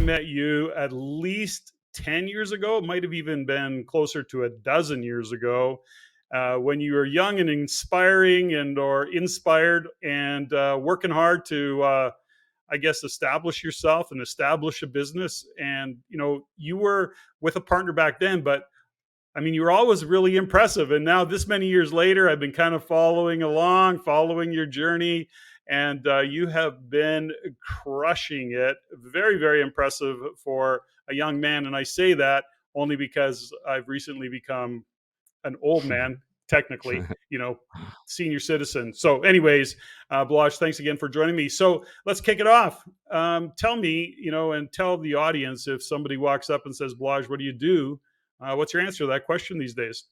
met you at least 10 years ago. It might have even been closer to a dozen years ago, when you were young and inspiring and or inspired and working hard to, I guess, establish yourself and establish a business. And, you were with a partner back then, but I mean, you were always really impressive. And now, this many years later, I've been kind of following along, following your journey, and you have been crushing it. Very, very impressive for a young man. And I say that only because I've recently become an old man, technically, senior citizen. So, anyways, Balazs, thanks again for joining me. So, let's kick it off. Tell me, and tell the audience, if somebody walks up and says, Balazs, what do you do? What's your answer to that question these days?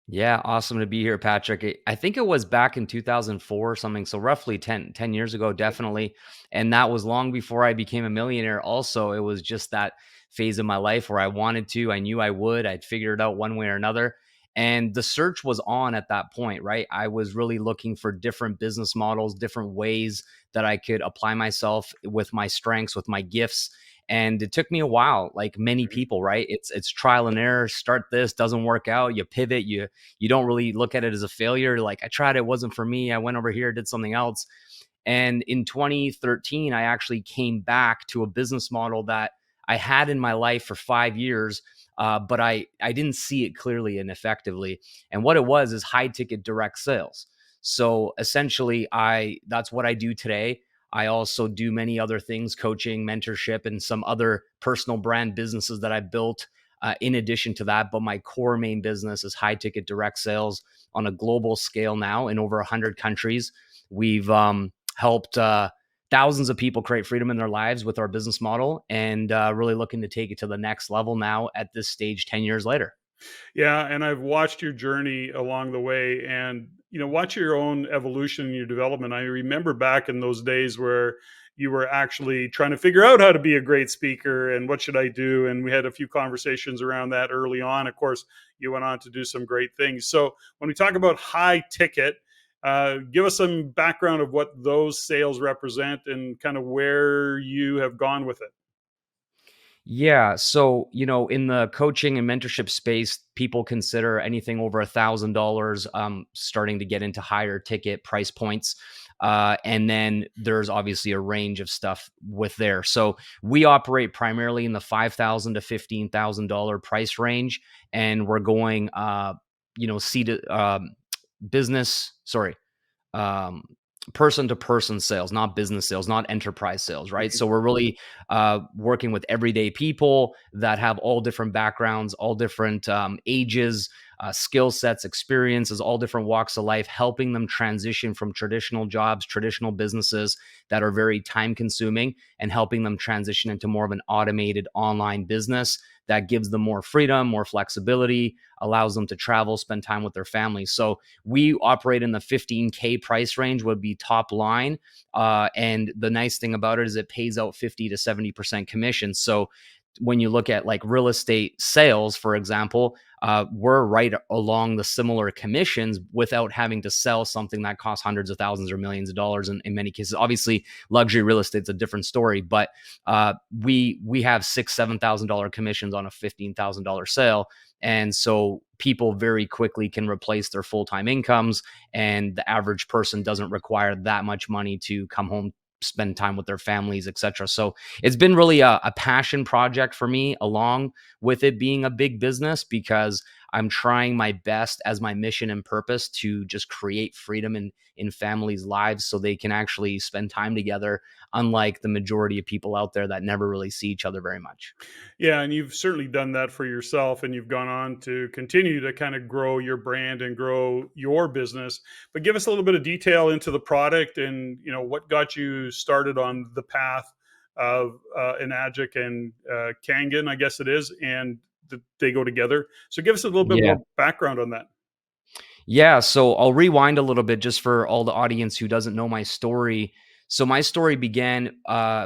Yeah, awesome to be here, Patrick. I think it was back in 2004 or something. So roughly ten years ago, definitely. And that was long before I became a millionaire. Also, it was just that phase of my life where I wanted to, I knew I would, I'd figured it out one way or another. And the search was on at that point, right? I was really looking for different business models, different ways that I could apply myself with my strengths, with my gifts. And it took me a while, like many people, right? It's trial and error. Start this, doesn't work out, you pivot, you don't really look at it as a failure. Like, I tried, it wasn't for me. I went over here, did something else. And in 2013, I actually came back to a business model that I had in my life for 5 years, but I didn't see it clearly and effectively. And what it was is high ticket direct sales. So essentially, that's what I do today. I also do many other things, coaching, mentorship, and some other personal brand businesses that I built in addition to that. But my core main business is high ticket direct sales on a global scale now in over 100 countries. We've helped thousands of people create freedom in their lives with our business model, and really looking to take it to the next level now at this stage 10 years later. Yeah, and I've watched your journey along the way, and watch your own evolution and your development. I remember back in those days where you were actually trying to figure out how to be a great speaker and what should I do, and we had a few conversations around that early on. Of course, you went on to do some great things. So when we talk about high ticket, give us some background of what those sales represent and kind of where you have gone with it. Yeah. So, in the coaching and mentorship space, people consider anything over $1,000 starting to get into higher ticket price points. And then there's obviously a range of stuff with there. So we operate primarily in the $5,000 to $15,000 price range. And we're going, seated business, sorry, um, person to person sales, not business sales, not enterprise sales, right? So we're really working with everyday people that have all different backgrounds, all different ages, skill sets, experiences, all different walks of life, helping them transition from traditional jobs, traditional businesses that are very time consuming, and helping them transition into more of an automated online business that gives them more freedom, more flexibility, allows them to travel, spend time with their families. So we operate in the 15K price range would be top line. And the nice thing about it is it pays out 50 to 70% commission. So when you look at like real estate sales, for example, we're right along the similar commissions without having to sell something that costs hundreds of thousands or millions of dollars in many cases. Obviously, luxury real estate's a different story, but we have $6,000-$7,000 commissions on a $15,000 sale. And so people very quickly can replace their full-time incomes, and the average person doesn't require that much money to come home, spend time with their families, etc. So it's been really a passion project for me, along with it being a big business, because I'm trying my best as my mission and purpose to just create freedom in families' lives so they can actually spend time together, unlike the majority of people out there that never really see each other very much. Yeah, and you've certainly done that for yourself, and you've gone on to continue to kind of grow your brand and grow your business. But give us a little bit of detail into the product, and what got you started on the path of Enagic and Kangen, I guess it is, and they go together. So give us a little bit Yeah. more background on that. Yeah, so I'll rewind a little bit just for all the audience who doesn't know my story. So my story began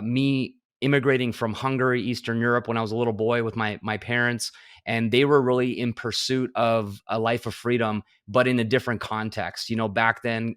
me immigrating from Hungary, Eastern Europe, when I was a little boy with my parents, and they were really in pursuit of a life of freedom, but in a different context. Back then,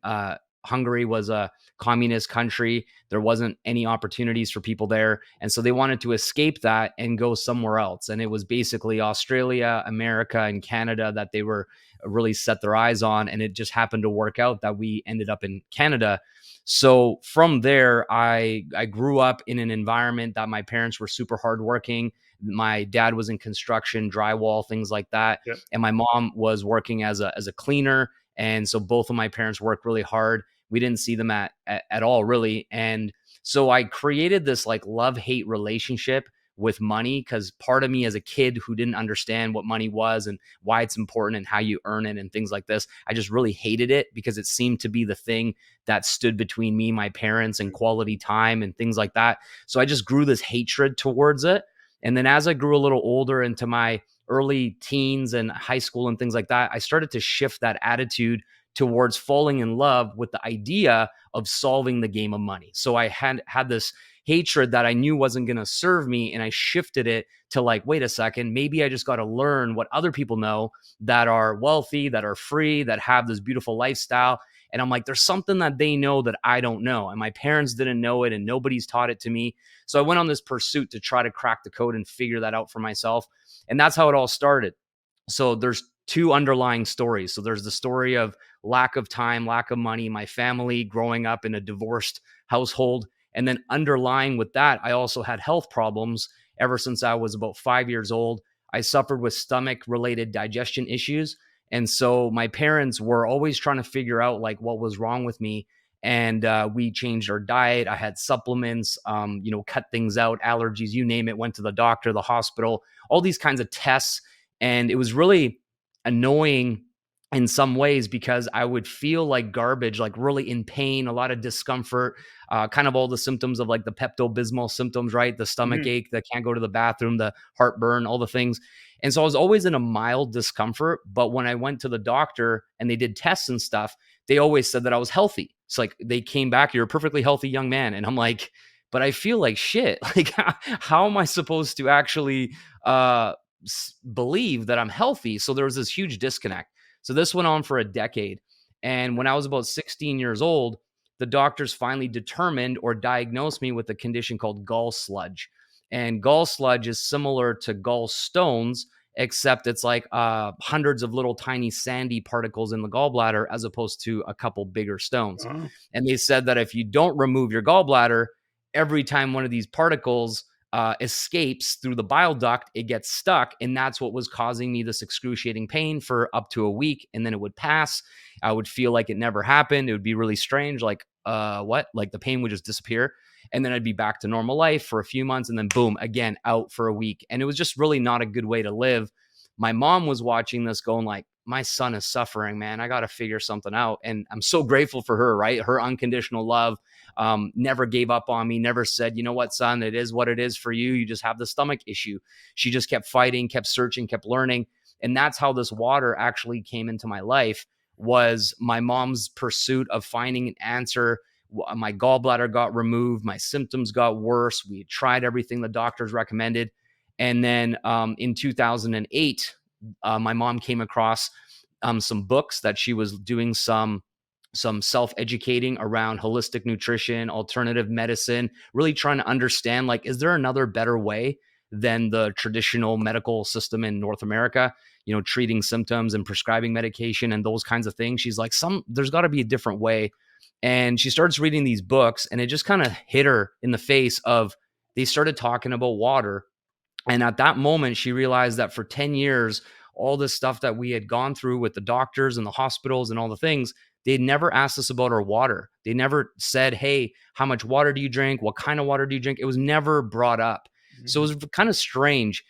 Hungary was a communist country. There wasn't any opportunities for people there. And so they wanted to escape that and go somewhere else. And it was basically Australia, America, and Canada that they were really set their eyes on. And it just happened to work out that we ended up in Canada. So from there, I grew up in an environment that my parents were super hardworking. My dad was in construction, drywall, things like that, Yep. and my mom was working as a cleaner. And so both of my parents worked really hard. We didn't see them at all, really. And so I created this like love hate relationship with money, because part of me as a kid who didn't understand what money was and why it's important and how you earn it and things like this, I just really hated it because it seemed to be the thing that stood between me, my parents, and quality time and things like that. So I just grew this hatred towards it. And then as I grew a little older into my early teens and high school and things like that, I started to shift that attitude towards falling in love with the idea of solving the game of money. So I had this hatred that I knew wasn't going to serve me, and I shifted it to like, wait a second, maybe I just got to learn what other people know that are wealthy, that are free, that have this beautiful lifestyle. And I'm like, there's something that they know that I don't know, and my parents didn't know it, and nobody's taught it to me. So I went on this pursuit to try to crack the code and figure that out for myself. And that's how it all started. So there's two underlying stories. So there's the story of lack of time, lack of money, my family growing up in a divorced household. And then underlying with that, I also had health problems ever since I was about 5 years old. I suffered with stomach related digestion issues. And so my parents were always trying to figure out like what was wrong with me. And we changed our diet. I had supplements, cut things out, allergies, you name it, went to the doctor, the hospital, all these kinds of tests. And it was really annoying in some ways because I would feel like garbage, like really in pain, a lot of discomfort, kind of all the symptoms of like the Pepto-Bismol symptoms, right? The stomach Mhm. ache, the can't go to the bathroom, the heartburn, all the things. And so I was always in a mild discomfort. But when I went to the doctor and they did tests and stuff, they always said that I was healthy. It's like they came back, you're a perfectly healthy young man. And I'm like, but I feel like shit. Like, how am I supposed to actually uh, believe that I'm healthy? So there was this huge disconnect. So this went on for a decade. And when I was about 16 years old, the doctors finally determined or diagnosed me with a condition called gall sludge. And gall sludge is similar to gallstones, except it's like hundreds of little tiny sandy particles in the gallbladder as opposed to a couple bigger stones. Oh. And they said that if you don't remove your gallbladder, every time one of these particles escapes through the bile duct, it gets stuck. And that's what was causing me this excruciating pain for up to a week. And then it would pass. I would feel like it never happened. It would be really strange. Like, what? Like the pain would just disappear. And then I'd be back to normal life for a few months. And then boom, again, out for a week. And it was just really not a good way to live. My mom was watching this going like, my son is suffering, man. I got to figure something out. And I'm so grateful for her, right? Her unconditional love, never gave up on me, never said, you know what, son, it is what it is for you. You just have the stomach issue. She just kept fighting, kept searching, kept learning. And that's how this water actually came into my life, was my mom's pursuit of finding an answer. My gallbladder got removed. My symptoms got worse. We tried everything the doctors recommended. And then in 2008, my mom came across some books that she was doing some self-educating around holistic nutrition, alternative medicine, really trying to understand, like, is there another better way than the traditional medical system in North America, treating symptoms and prescribing medication and those kinds of things. She's like, there's got to be a different way. And she starts reading these books, and it just kind of hit her in the face of, they started talking about water. And at that moment, she realized that for 10 years, all this stuff that we had gone through with the doctors and the hospitals and all the things, they never asked us about our water. They never said, hey, how much water do you drink? What kind of water do you drink? It was never brought up. So it was kind of strange.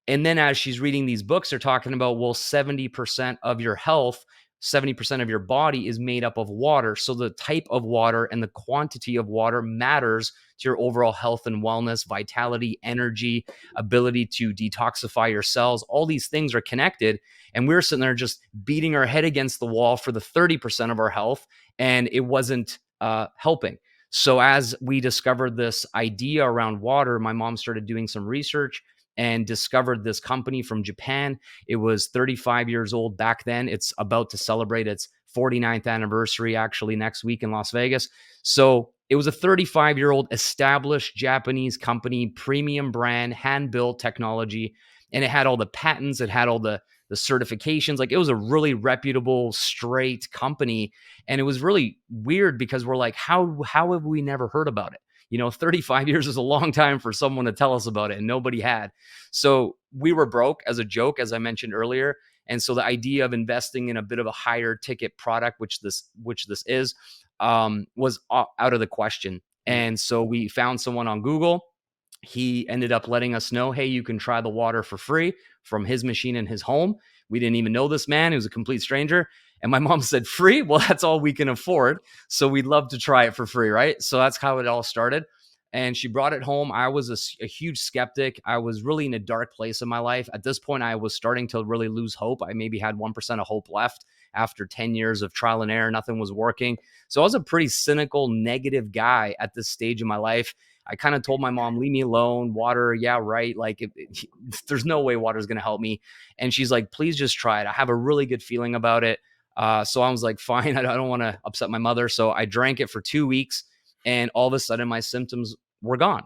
And then as she's reading these books, they're talking about, well, 70% of your health, 70% of your body is made up of water. So the type of water and the quantity of water matters to your overall health and wellness, vitality, energy, ability to detoxify your cells. All these things are connected. And we were sitting there just beating our head against the wall for the 30% of our health, and it wasn't helping. So as we discovered this idea around water, my mom started doing some research, and discovered this company from Japan. It was 35 years old back then. It's about to celebrate its 49th anniversary actually next week in Las Vegas. So it was a 35-year-old established Japanese company, premium brand, hand built technology, and it had all the patents, it had all the certifications. Like, it was a really reputable, straight company, and it was really weird because we're like, how have we never heard about it? 35 years is a long time for someone to tell us about it, and nobody had. So we were broke as a joke, as I mentioned earlier. And so the idea of investing in a bit of a higher ticket product, which this is, was out of the question. Yeah. And so we found someone on Google. He ended up letting us know, hey, you can try the water for free from his machine in his home. We didn't even know this man. He was a complete stranger. And my mom said, free? Well, that's all we can afford. So we'd love to try it for free, right? So that's how it all started. And she brought it home. I was a huge skeptic. I was really in a dark place in my life. At this point, I was starting to really lose hope. I maybe had 1% of hope left after 10 years of trial and error. Nothing was working. So I was a pretty cynical, negative guy at this stage of my life. I kind of told my mom, leave me alone. Water, yeah, right. Like, there's no way water is going to help me. And she's like, please just try it. I have a really good feeling about it. So I was like, fine, I don't want to upset my mother. So I drank it for 2 weeks, and all of a sudden my symptoms were gone.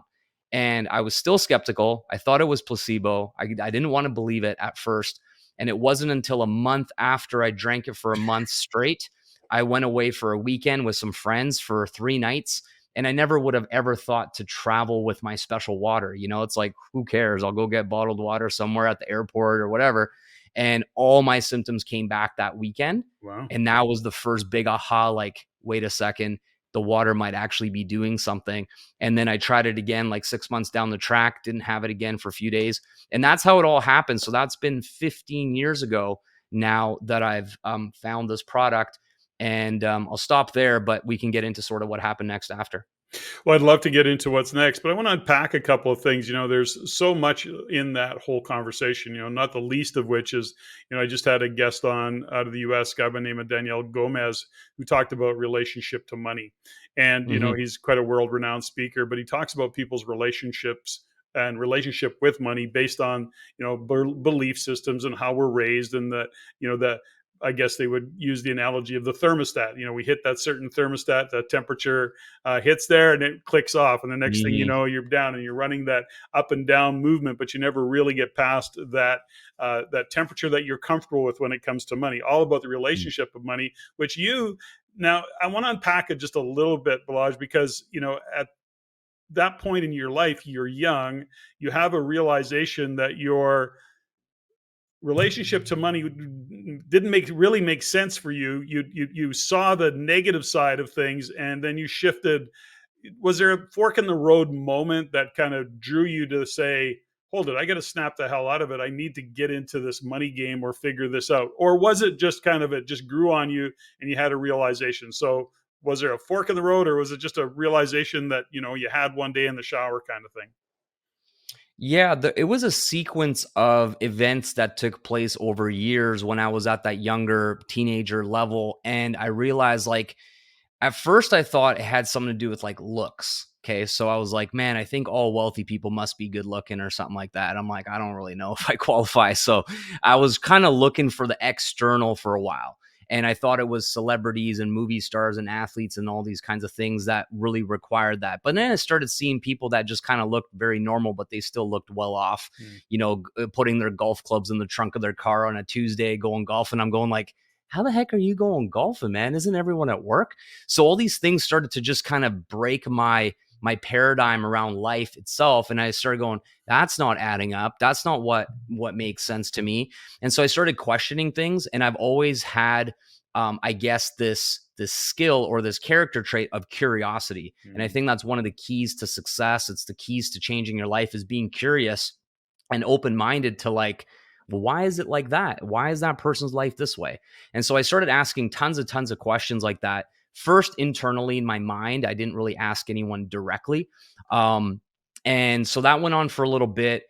And I was still skeptical. I thought it was placebo. I didn't want to believe it at first. And it wasn't until a month after I drank it for a month straight, I went away for a weekend with some friends for 3 nights. And I never would have ever thought to travel with my special water. It's like, who cares? I'll go get bottled water somewhere at the airport or whatever. And all my symptoms came back that weekend. Wow. And that was the first big aha, like, wait a second, the water might actually be doing something. And then I tried it again like 6 months down the track, didn't have it again for a few days. And that's how it all happened. So that's been 15 years ago now that I've found this product. And I'll stop there, but we can get into sort of what happened next after. Well, I'd love to get into what's next, but I want to unpack a couple of things. There's so much in that whole conversation, not the least of which is, I just had a guest on out of the US, guy by the name of Daniel Gomez, who talked about relationship to money. And, Hmm. he's quite a world renowned speaker, but he talks about people's relationships and relationship with money based on, belief systems and how we're raised, and that, that I guess they would use the analogy of the thermostat. We hit that certain thermostat, the temperature hits there and it clicks off. And the next thing you Hmm. know, you're down and you're running that up and down movement, but you never really get past that temperature that you're comfortable with when it comes to money. All about the relationship of money, which now I want to unpack it just a little bit, Balazs, because, at that point in your life, you're young, you have a realization that your relationship to money didn't really make sense for you. You saw the negative side of things, and then you shifted. Was there a fork in the road moment that kind of drew you to say, "Hold it, I got to snap the hell out of it. I need to get into this money game or figure this out"? Or was it just kind of it just grew on you and you had a realization? So was there a fork in the road, or was it just a realization that you had one day in the shower kind of thing? Yeah, it was a sequence of events that took place over years when I was at that younger teenager level. And I realized, like, at first I thought it had something to do with like looks. Okay. So I was like, man, I think all wealthy people must be good looking or something like that. I'm like, I don't really know if I qualify. So I was kind of looking for the external for a while. And I thought it was celebrities and movie stars and athletes and all these kinds of things that really required that. But then I started seeing people that just kind of looked very normal, but they still looked well off, Mm. putting their golf clubs in the trunk of their car on a Tuesday, going golfing. I'm going like, how the heck are you going golfing, man? Isn't everyone at work? So all these things started to just kind of break my paradigm around life itself, and I started going, that's not adding up. That's not what makes sense to me. And so I started questioning things, and I've always had I guess this skill or this character trait of curiosity. And I Mm. think that's one of the keys to success. It's the keys to changing your life, is being curious and open-minded to, like, well, why is it like that? Why is that person's life this way? And so I started asking tons of questions like that. First, internally in my mind, I didn't really ask anyone directly. Um, and so that went on for a little bit.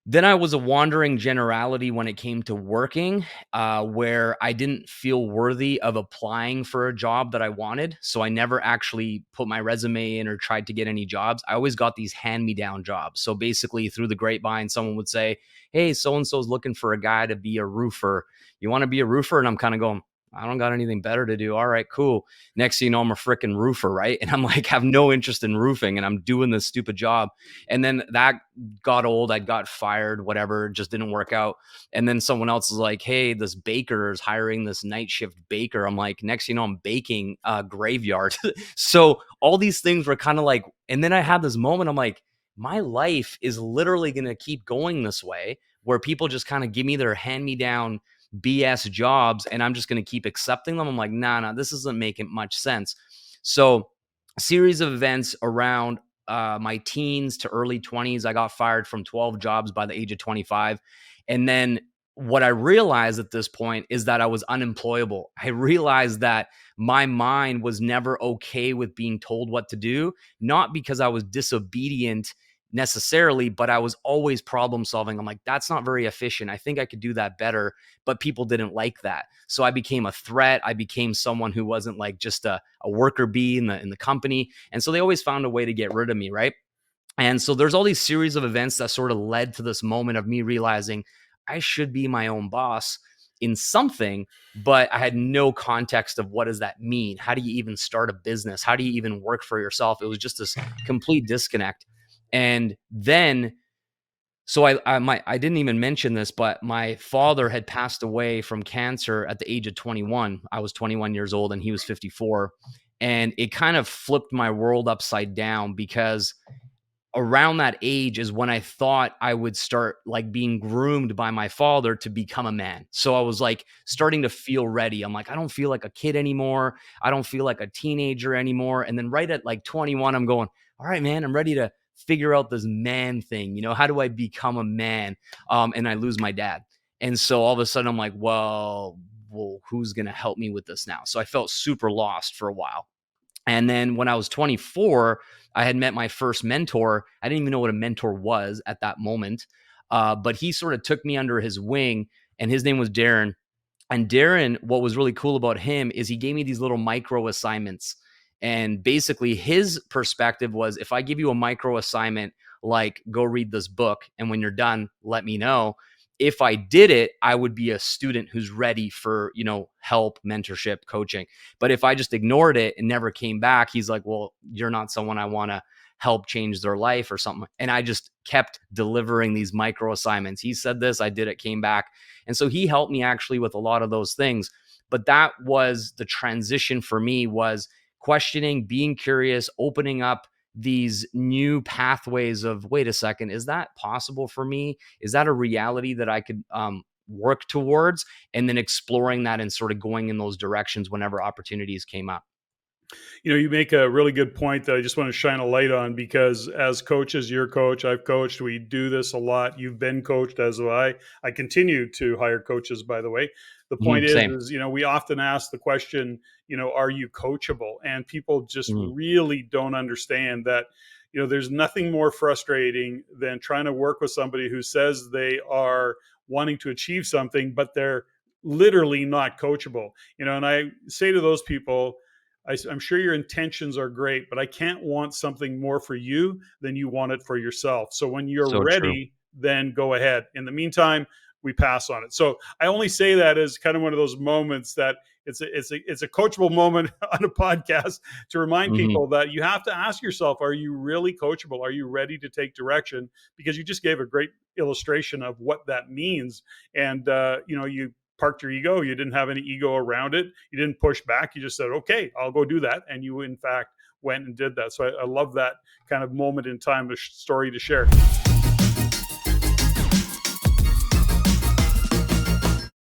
Then I was a wandering generality when it came to working, where I didn't feel worthy of applying for a job that I wanted. So I never actually put my resume in or tried to get any jobs. I always got these hand me down jobs. So basically, through the grapevine, someone would say, "Hey, so and so's looking for a guy to be a roofer. You want to be a roofer?" And I'm kind of going, I don't got anything better to do. All right, cool. Next thing you know, I'm a freaking roofer, right? And I'm like, have no interest in roofing and I'm doing this stupid job. And then that got old. I got fired, whatever, just didn't work out. And then someone else is like, hey, this baker is hiring this night shift baker. I'm like, next, you know, I'm baking a graveyard. So all these things were kind of like, and then I had this moment. I'm like, my life is literally going to keep going this way where people just kind of give me their hand me down BS jobs and I'm just going to keep accepting them. I'm like, nah, this isn't making much sense. So, a series of events around my teens to early 20s. I got fired from 12 jobs by the age of 25. And then what I realized at this point is that I was unemployable. I realized that my mind was never okay with being told what to do, not because I was disobedient necessarily, but I was always problem solving. I'm like, that's not very efficient. I think I could do that better, but people didn't like that. So I became a threat. I became someone who wasn't like just a worker bee in the company. And so they always found a way to get rid of me, right? And so there's all these series of events that sort of led to this moment of me realizing I should be my own boss in something, but I had no context of what does that mean? How do you even start a business? How do you even work for yourself? It was just this complete disconnect. And then so I didn't even mention this, but my father had passed away from cancer at the age of 21. I was 21 years old and he was 54. And it kind of flipped my world upside down because around that age is when I thought I would start like being groomed by my father to become a man. So I was like starting to feel ready. I'm like, I don't feel like a kid anymore. I don't feel like a teenager anymore. And then right at like 21, I'm going, all right, man, I'm ready to figure out this man thing. You know, how do I become a man? And I lose my dad. And so all of a sudden I'm like, well, who's going to help me with this now? So I felt super lost for a while. And then when I was 24, I had met my first mentor. I didn't even know what a mentor was at that moment. But he sort of took me under his wing, and his name was Darren. And Darren, what was really cool about him is he gave me these little micro assignments. And basically, his perspective was if I give you a micro assignment, like go read this book, and when you're done, let me know. If I did it, I would be a student who's ready for, you know, help, mentorship, coaching. But if I just ignored it and never came back, he's like, well, you're not someone I want to help change their life or something. And I just kept delivering these micro assignments. He said this, I did it, came back. And so he helped me actually with a lot of those things. But that was the transition for me, was questioning, being curious, opening up these new pathways of, wait a second, is that possible for me? Is that a reality that I could work towards? And then exploring that and sort of going in those directions whenever opportunities came up. You know, you make a really good point that I just want to shine a light on, because as coaches, your coach, I've coached, we do this a lot. You've been coached, as have I. I continue to hire coaches, by the way. The point Same. is, you know, we often ask the question, you know, are you coachable? And people just Mhm. really don't understand that, you know, there's nothing more frustrating than trying to work with somebody who says they are wanting to achieve something, but they're literally not coachable. You know, and I say to those people, I'm sure your intentions are great, but I can't want something more for you than you want it for yourself. So when you're So true. ready, then go ahead. In the meantime, we pass on it. So I only say that as kind of one of those moments that it's a coachable moment on a podcast to remind Mhm. people that you have to ask yourself, are you really coachable? Are you ready to take direction? Because you just gave a great illustration of what that means. And you know, you parked your ego. You didn't have any ego around it. You didn't push back. You just said, okay, I'll go do that. And you, in fact, went and did that. So I love that kind of moment in time, story to share.